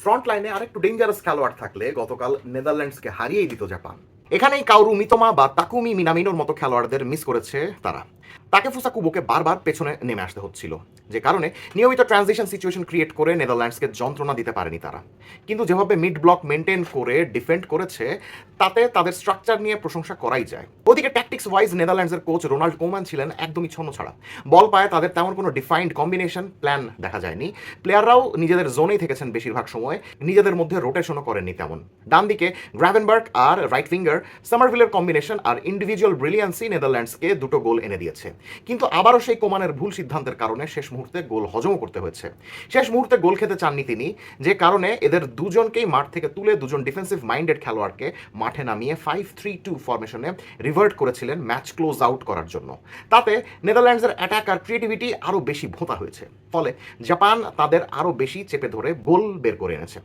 Front লাইনে আরেকটু dangerous খেলোয়াড় থাকলে গতকাল নেদারল্যান্ডসকে হারিয়েই দিত জাপান। এখানেই কাওরু মিতোমা বা তাকুমি মিনামিনোর মতো খেলোয়াড়দের মিস করেছে তারা। তাকেফুসা কুবোকে বারবার পেছনে নেমে আসতে হচ্ছিল, যে কারণে নিয়মিত ট্রানজিশন সিচুয়েশন ক্রিয়েট করে নেদারল্যান্ডসকে যন্ত্রণা দিতে পারেনি তারা। কিন্তু যেভাবে মিড ব্লক মেনটেন করে ডিফেন্ড করেছে, তাতে তাদের স্ট্রাকচার নিয়ে প্রশংসা করাই যায়। ওদিকে ট্যাকটিক্স ওয়াইজ নেদারল্যান্ডসের কোচ রোনাল্ড কোমান ছিলেন একদমই ছন্নছাড়া। বল পায় তাদের তেমন কোনো ডিফাইন্ড কম্বিনেশন প্ল্যান দেখা যায়নি। প্লেয়াররাও নিজেদের জোনেই থেকেছেন বেশিরভাগ সময়, নিজেদের মধ্যে রোটেশনও করেননি তেমন। ডান দিকে গ্রাভেনবার্গ আর রাইট ফিঙ্গার সামারভিলের কম্বিনেশন আর ইন্ডিভিজুয়াল ব্রিলিয়ান্সি নেদারল্যান্ডসকে দুটো গোল এনে দিয়েছে। কিন্তু আবারও সেই কোমানের ভুল সিদ্ধান্তের কারণে শেষ মুহূর্তে গোল হজমও করতে হয়েছে। শেষ মুহূর্তে গোল খেতে চাননি তিনি, যে কারণে এদের দুজনকেই মাঠ থেকে তুলে দুজন ডিফেন্সিভ মাইন্ডেড খেলোয়াড়কে মাঠে নামিয়ে 5-3-2 ফরমেশনে রিভার্ট করেছিলেন ম্যাচ ক্লোজ আউট করার জন্য। তাতে নেদারল্যান্ডসের অ্যাটাক আর ক্রিয়েটিভিটি আরও বেশি ভোঁতা হয়েছে, ফলে জাপান তাদের আরও বেশি চেপে ধরে গোল বের করে এনেছে।